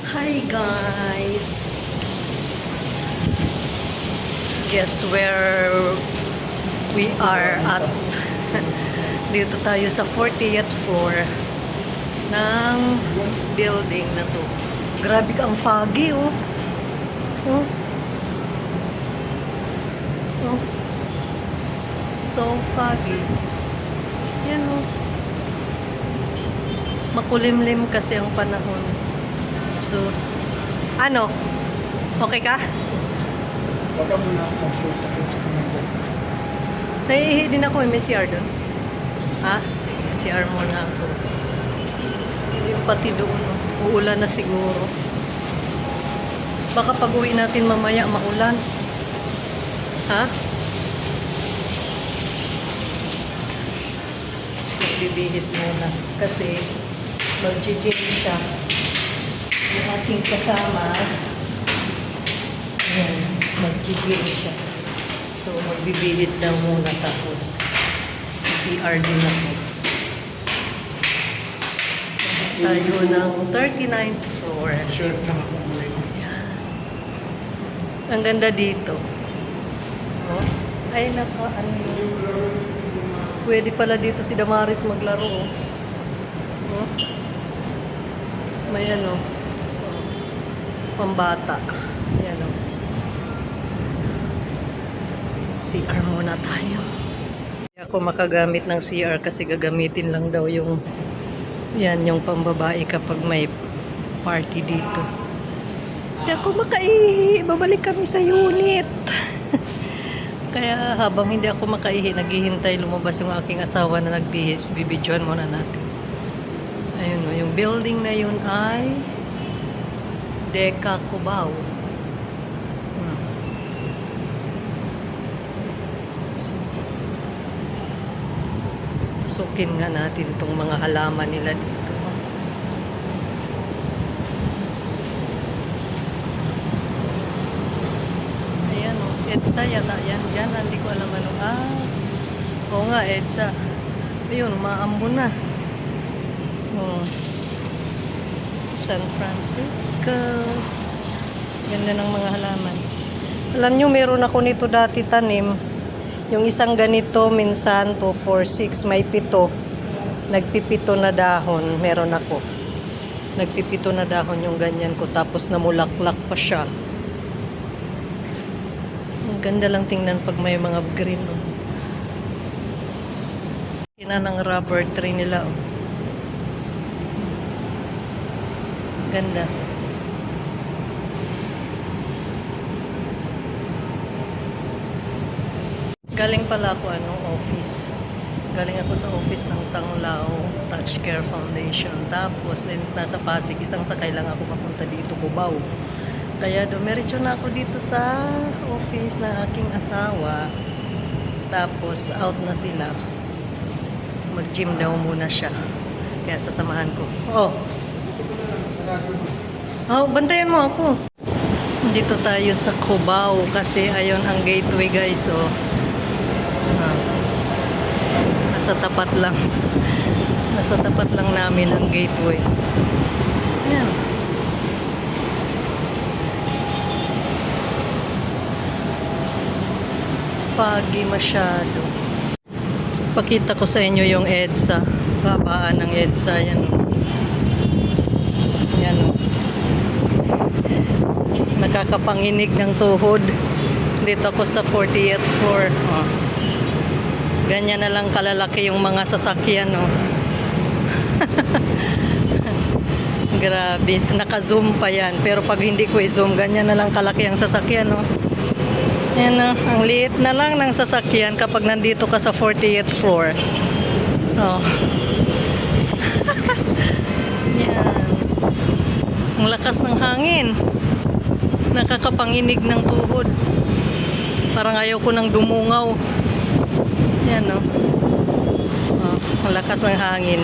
Hi guys! Guess where we are at? Dito tayo sa 40th floor ng building na to. Grabe ka ang foggy, oh. Oh. Oh. So foggy. Yan, oh. Makulimlim kasi ang panahon. So, ano? Okay ka? Wag ka muna mag-shoot ako sa kanila. Naiihi din ako, may CR doon. Ha? Sige, CR muna ako. Yung pati doon, oh. Uulan na siguro. Baka pag uwi natin mamaya, maulan. Ha? Magbibihis muna. Kasi, mag-gym siya. Yung ating kasama, ayan, mag-gym siya. So, magbibihis daw muna tapos sa CR din ako. Tayo ng 39th floor. Shirt lang ako ngayon. Ayan. Ang ganda dito. Oh. Ay, ano yun. Pwede pala dito si Damaris maglaro. Oh. Oh. May ano. Pambata. Yan o. CR muna tayo. Hindi ako makagamit ng CR kasi gagamitin lang daw yung yan, yung pambabae kapag may party dito. Hindi ako makaihi. Babalik kami sa unit. Kaya habang hindi ako makaihi, naghihintay lumabas yung aking asawa na nagbihis. Bibidyoan muna natin. Ayun o, yung building na yun ay Deca Cubao. So, pasukin nga natin itong mga halaman nila dito. Ayan o, EDSA yata yan dyan. Hindi ko alam ano. Oo nga, EDSA. Ayun, maambo na. San Francisco. Ganda ng mga halaman. Alam nyo, meron ako nito dati tanim. Yung isang ganito, minsan 2, 4, 6, may 7. Nagpipito na dahon. Meron ako. Nagpipito na dahon yung ganyan ko. Tapos namulaklak pa siya. Ang ganda lang tingnan pag may mga green. Oh. Kina ng rubber tree nila. Oh. Ganda. Galing pala ako office. Galing ako sa office ng Tanglao Touch Care Foundation. Tapos nasa Pasig, isang sakay lang ako papunta dito, Cubao. Kaya dumiretso na ako dito sa office ng aking asawa. Tapos out na sila. Mag-gym daw muna siya. Kaya sasamahan ko. Bantayan mo ako. Dito tayo sa Cubao kasi ayon ang gateway guys. Nasa tapat lang. Nasa tapat lang namin ang gateway. Ayan. Foggy masyado. Pakita ko sa inyo yung EDSA. Babaan ng EDSA. Yan. Yan o. Nakakapanginig ng tuhod. Dito ako sa 40th floor. Oh. Ganyan na lang kalalaki yung mga sasakyan. Oh. Grabe. Naka-zoom pa yan. Pero pag hindi ko i-zoom, ganyan na lang kalaki ang sasakyan. Oh. Yan o. Ang liit na lang ng sasakyan kapag nandito ka sa 40th floor. Oh. Yan. Ang lakas ng hangin. Nakakapanginig ng tuhod. Parang ayaw ko nang dumungaw. Yan o. Ang lakas ng hangin.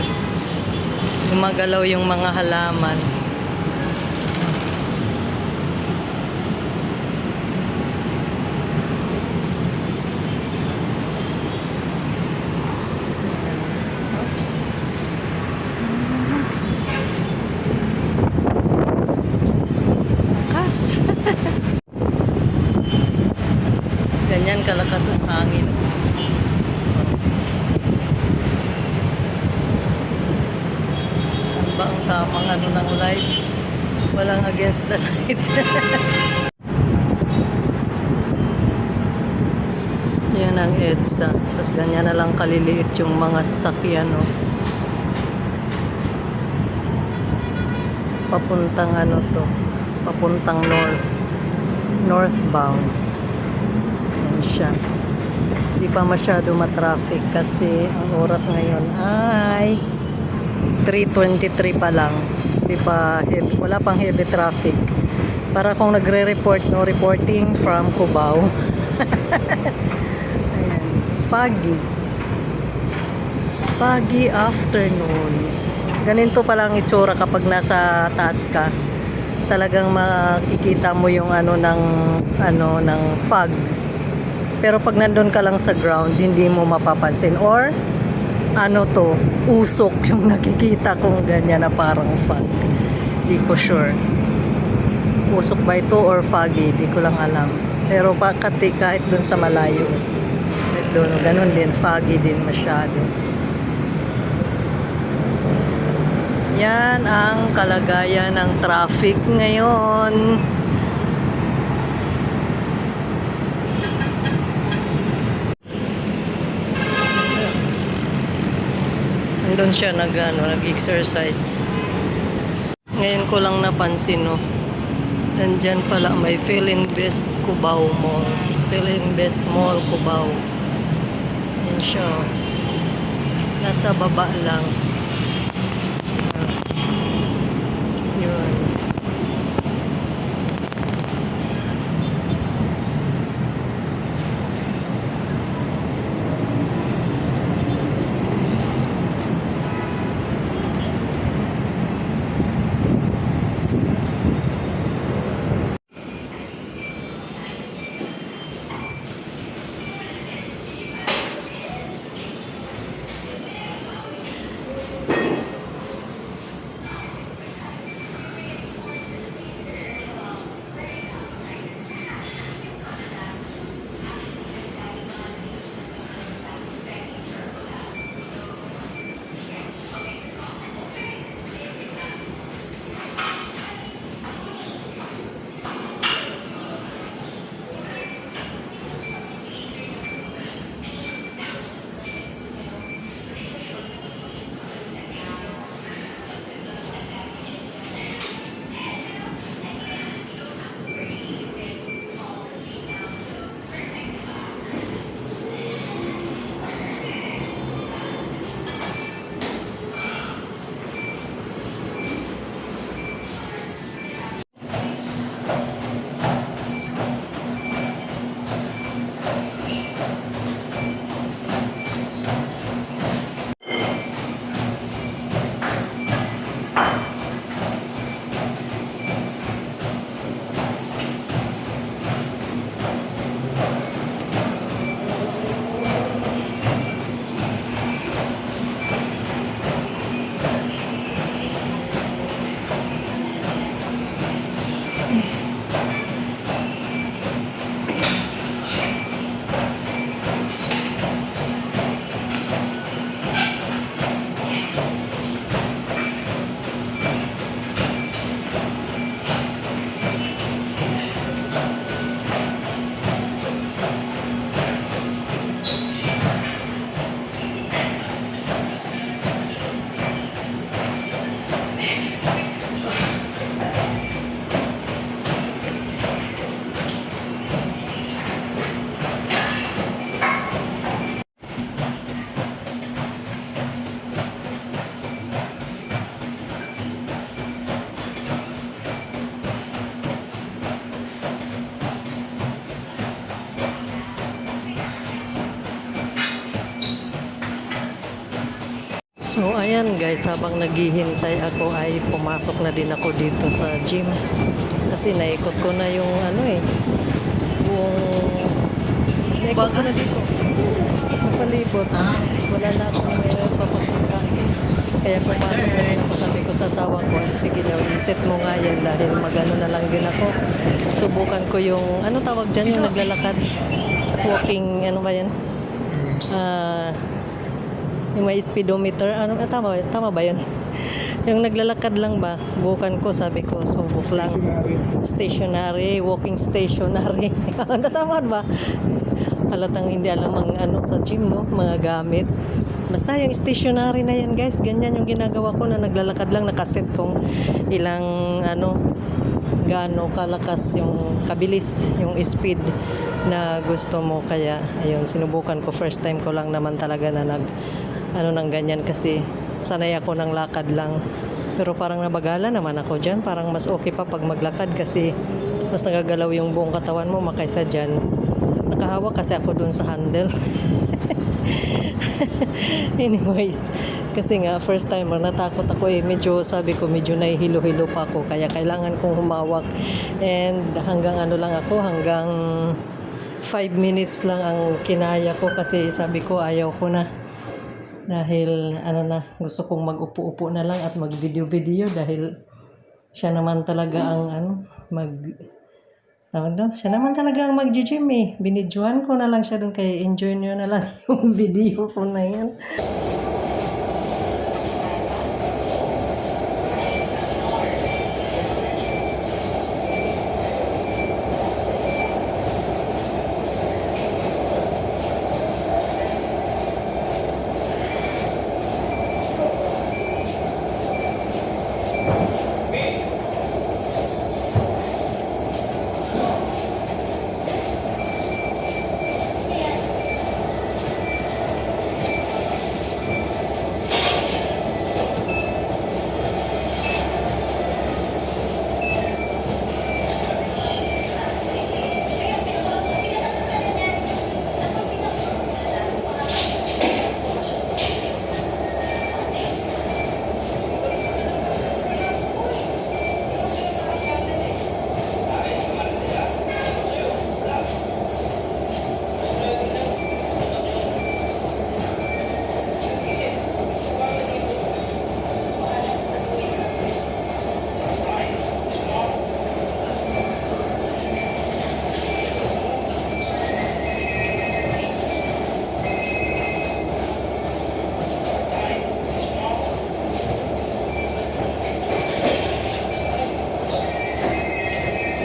Gumagalaw yung mga halaman. Oops. ganyan kalakas ang hangin. Saan ba ang tamang ano ng light? Walang against the light. Yan ang EDSA. Tapos ganyan na lang kaliliit yung mga sasakyan, no? Papuntang ano to? Papuntang northbound. Yan siya. Di pa masyado matraffic kasi ang oras ngayon ay 3:23 pa lang. Di pa heavy, wala pang heavy traffic. Para kung nagre-report, no, reporting from Cubao. Ayan, foggy afternoon. Ganito pa lang itsura kapag nasa taas ka. Talagang makikita mo yung ano ng fog. Pero pag nandun ka lang sa ground, hindi mo mapapansin or ano to, usok yung nakikita kong ganyan na parang fog. Di ko sure. Usok ba ito or foggy? Di ko lang alam. Pero kahit dun sa malayo. Kahit dun, ganun din, foggy din masyado. Yan ang kalagayan ng traffic ngayon. Nandun siya nag-exercise. Ngayon ko lang napansin, no. Nandyan pala may Philinvest Cubao Malls. Philinvest Mall Cubao. Yan siya. Nasa baba lang. Yun. So ayan guys, habang naghihintay ako ay pumasok na din ako dito sa gym. Kasi naikot ko na yung naikot ko na dito sa palibot. Wala na akong papakita. Kaya pumasok na rin ako, sabi ko sa asawa ko, sige daw, iset mo nga yan dahil magano na lang din ako. Subukan ko yung, ano tawag dyan, yung naglalakad. walking, ano ba yan? Yung may speedometer, ano, tama ba yun? Yung naglalakad lang ba? Subukan ko, sabi ko, subok lang. Stationary, walking stationary. Tama ba? Halatang hindi alam ang ano sa gym, no? Mga gamit. Basta yung stationary na yan, guys. Ganyan yung ginagawa ko na naglalakad lang, nakaset kung ilang, ano, gaano kalakas yung kabilis, yung speed na gusto mo. Kaya, ayun, sinubukan ko. First time ko lang naman talaga na ano nang ganyan kasi sanay ako ng lakad lang. Pero parang nabagala naman ako dyan. Parang mas okay pa pag maglakad kasi mas nagagalaw yung buong katawan mo makaysa dyan. Nakahawak kasi ako dun sa handle. Anyways, kasi nga first timer, natakot ako eh. Medyo sabi ko, medyo nahihilo-hilo pa ako. Kaya kailangan kong humawak. And hanggang ano lang ako, hanggang 5 minutes lang ang kinaya ko kasi sabi ko ayaw ko na. Dahil ano na, gusto kong mag-upo-upo na lang at mag-video-video dahil siya naman talaga ang siya naman talaga ang mag-gym eh. Binidyohan ko na lang siya doon kaya enjoy nyo na lang yung video ko na yan.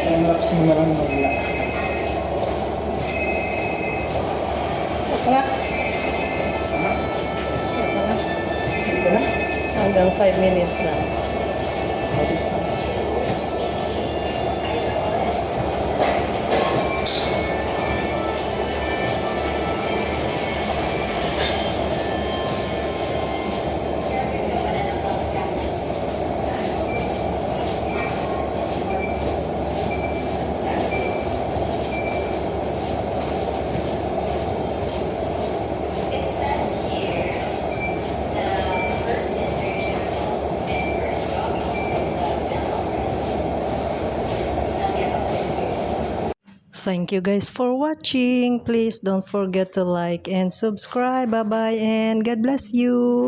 Time-lapse mo na lang wala. Ito na. Ito na? Hanggang 5 minutes na. Tapos na. It says here the first internship and first job is dental nurse. They'll get up their experience. Thank you guys for watching. Please don't forget to like and subscribe. Bye-bye and God bless you.